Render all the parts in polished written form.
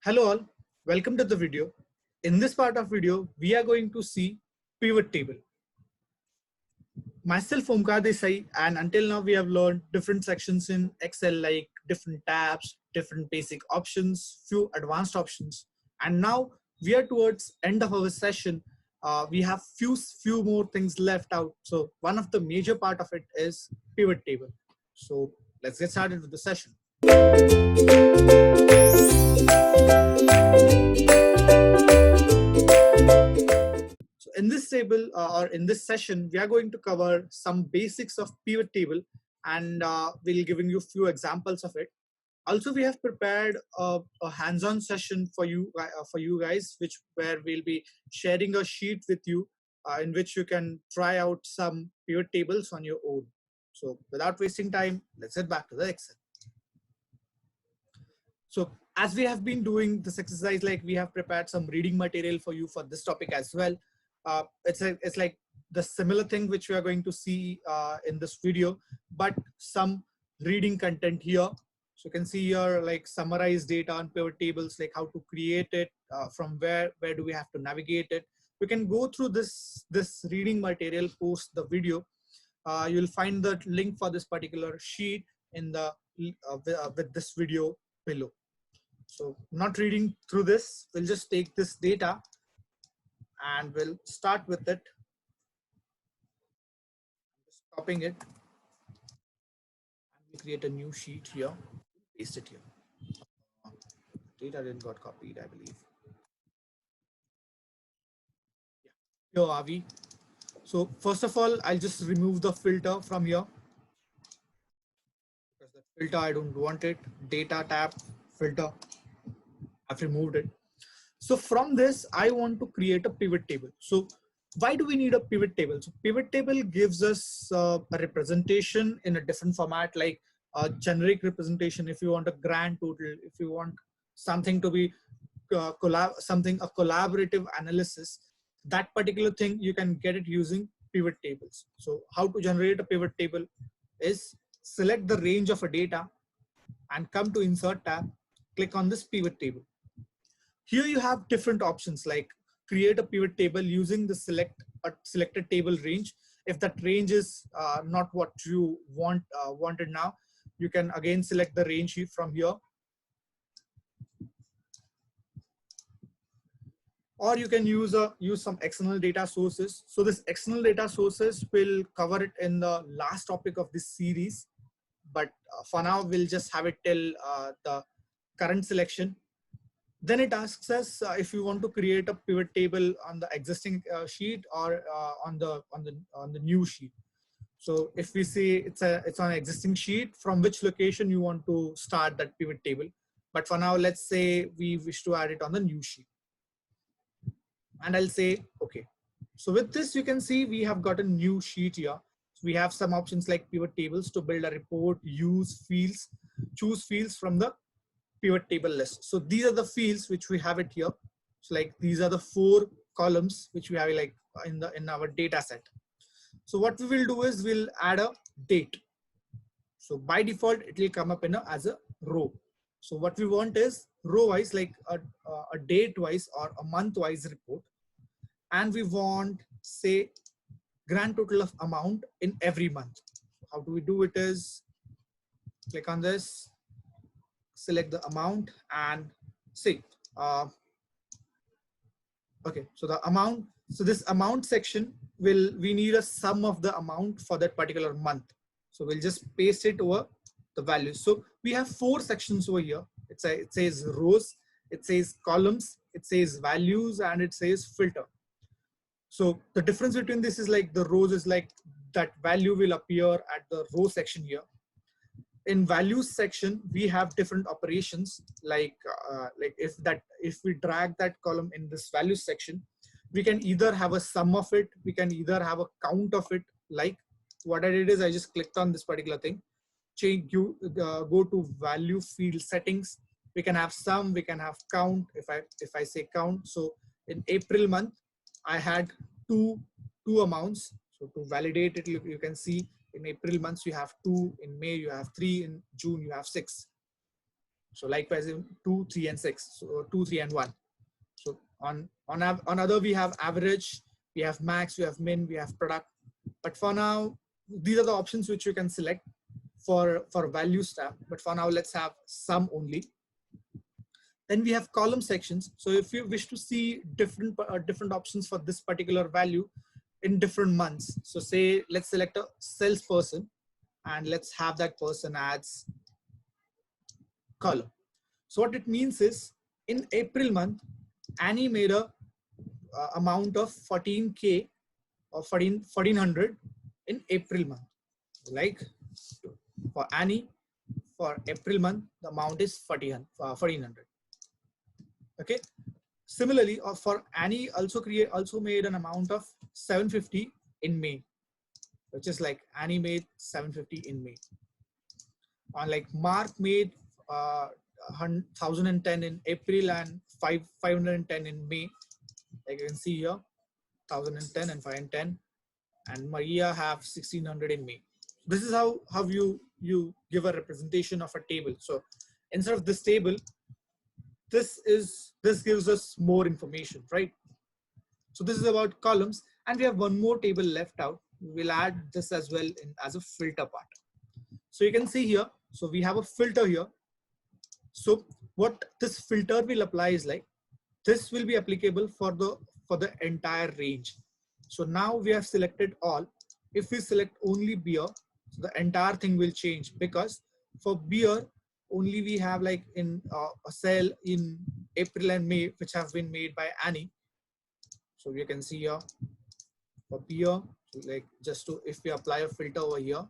Hello all, welcome to the video. In this part of video, we are going to see pivot table. Myself Omkar Desai, and until now we have learned different sections in Excel like different tabs, different basic options, few advanced options. And now we are towards end of our session. We have few more things left out. So one of the major part of it is pivot table. So let's get started with the session. So in this table or in this session, we are going to cover some basics of pivot table, and we'll giving you a few examples of it. Also, we have prepared a hands-on session for you guys, where we'll be sharing a sheet with you in which you can try out some pivot tables on your own. So without wasting time, let's get back to the Excel. So as we have been doing this exercise, like we have prepared some reading material for you for this topic as well. It's like the similar thing which we are going to see in this video, but some reading content here. So you can see here like summarize data on pivot tables, like how to create it, from where do we have to navigate it. We can go through this reading material post the video. You'll find the link for this particular sheet in the with this video below. So not reading through this, we'll just take this data and we'll start with it. Just copying it. And we create a new sheet here, paste it here. Data didn't got copied, I believe. Yeah. Here are we. So first of all, I'll just remove the filter from here. Because the filter, I don't want it. Data tab, filter. I've removed it. So from this, I want to create a pivot table. So why do we need a pivot table? So pivot table gives us a representation in a different format, like a generic representation. If you want a grand total, if you want something to be a collaborative analysis, that particular thing you can get it using pivot tables. So how to generate a pivot table is select the range of a data and come to insert tab, click on this pivot table. Here you have different options like create a pivot table using the selected table range. If that range is not what you wanted now, you can again select the range from here. Or you can use some external data sources. So this external data sources will cover it in the last topic of this series. But for now, we'll just have it till the current selection. Then it asks us if you want to create a pivot table on the existing sheet or on the new sheet. So if we say it's on an existing sheet, from which location you want to start that pivot table. But for now, let's say we wish to add it on the new sheet. And I'll say, okay. So with this, you can see we have got a new sheet here. So we have some options like pivot tables to build a report, use fields, choose fields from the pivot table list. So these are the fields which we have it here. So like these are the 4 columns which we have like in our data set. So what we will do is we'll add a date. So by default, it will come up as a row. So what we want is row wise, like a date wise or a month wise report. And we want, say, grand total of amount in every month. How do we do it is click on this, select the amount and see. Okay, so the amount, so this amount section we need a sum of the amount for that particular month. So we'll just paste it over the values. So we have 4 sections over here. It says rows, it says columns, it says values, and it says filter. So the difference between this is like the rows is like that value will appear at the row section here. In values section, we have different operations like if we drag that column in this values section, we can either have a sum of it, we can either have a count of it. Like what I did is I just clicked on this particular thing, go to value field settings. We can have sum, we can have count. If I say count, so in April month, I had two amounts. So to validate it, you can see in April months you have 2, in May you have 3, in June you have 6. So likewise in 2, 3, and 6. So 2, 3, and 1. So on other we have average, we have max, we have min, we have product. But for now, these are the options which you can select for values tab. But for now, let's have sum only. Then we have column sections. So if you wish to see different options for this particular value in different months. So say, let's select a salesperson and let's have that person as column. So what it means is in April month, Annie made a amount of 14K or 1400 in April month. Like for Annie, for April month, the amount is 1400. Okay. Similarly, for Annie also made an amount of 750 in May, which is like Annie made 750 in May. On like Mark made 1010 in April and 510 in May. Like you can see here, 1010 and 510, and Maria have 1600 in May. This is how you give a representation of a table. So instead of this table, this gives us more information, right? So this is about columns, and we have one more table left out. We'll add this as well as a filter part. So you can see here, so we have a filter here. So what this filter will apply is like, this will be applicable for the entire range. So now we have selected all. If we select only beer, so the entire thing will change, because for beer only we have like in a sale in April and May, which have been made by Annie. So you can see here for beer, like just to, if we apply a filter over here,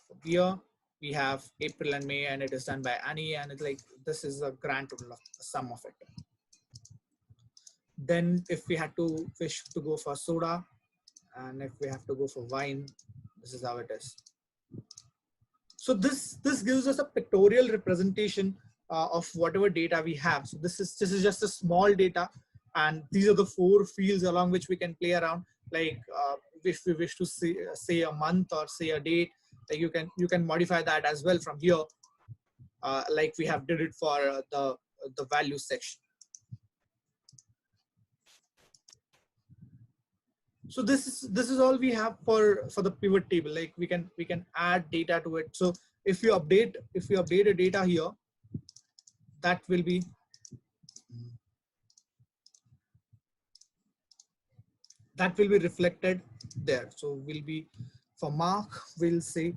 for beer, we have April and May, and it is done by Annie, and it's like, this is a grand total of the sum of it. Then if we had to wish to go for soda, and if we have to go for wine, this is how it is. So this gives us a pictorial representation of whatever data we have. So this is just a small data, and these are the 4 fields along which we can play around. Like if we wish to say a month or say a date, like you can modify that as well from here, like we have did it for the value section. So this is all we have for the pivot table. Like we can add data to it. So if you update a data here, that will be reflected there. So will be for Mark, we'll say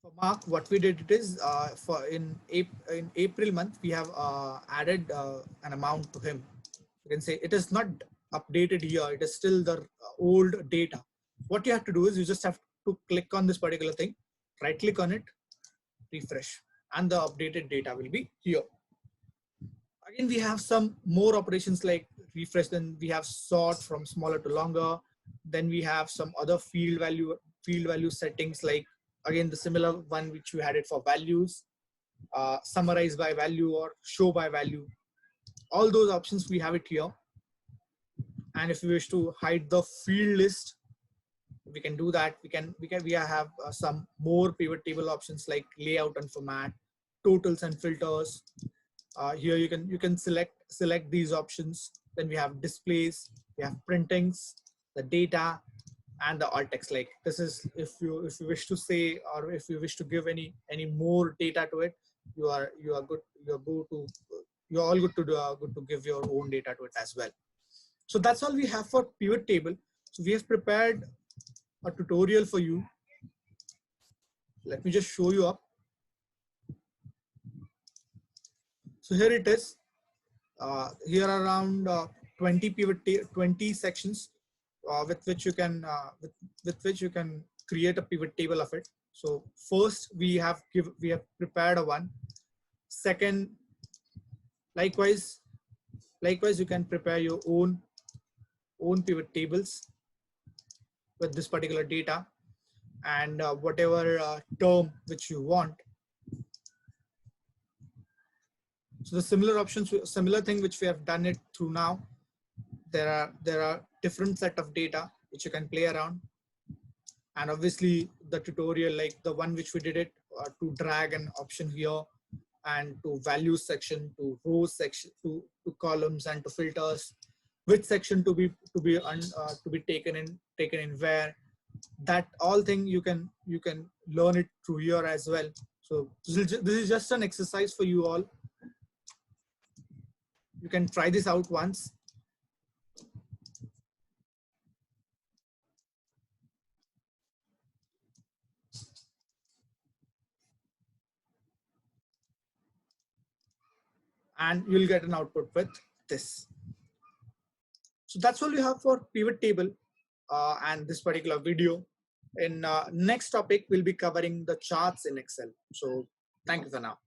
for Mark, what we did it is for in April month, we have added an amount to him. You can say it is not updated here. It is still the old data. What you have to do is you just have to click on this particular thing, right click on it, refresh, and the updated data will be here. Again, we have some more operations like refresh. Then we have sort from smaller to longer. Then we have some other field value settings, like again the similar one which we had it for values, summarize by value or show by value. All those options we have it here. And if we wish to hide the field list, we can do that. We have some more pivot table options like layout and format, totals and filters. Here you can select these options. Then we have displays, we have printings, the data, and the alt text. Like this is if you wish to say, or if you wish to give any more data to it, you're all good to give your own data to it as well. So that's all we have for pivot table. So we have prepared a tutorial for you. Let me just show you up. So here it is. Here are around 20 sections with which you can create a pivot table of it. So first we have prepared a one. Second, likewise you can prepare your own pivot tables with this particular data and whatever term which you want. So the similar thing which we have done it through now. There are different set of data which you can play around. And obviously the tutorial, like the one which we did it, to drag an option here and to values section, to rows section, to columns, and to filters, which section to be taken in where, that all thing you can learn it through here as well. So this is just an exercise for you all. You can try this out once. And you'll get an output with this. So that's all we have for pivot table and this particular video. In next topic, we'll be covering the charts in Excel. So thank you for now.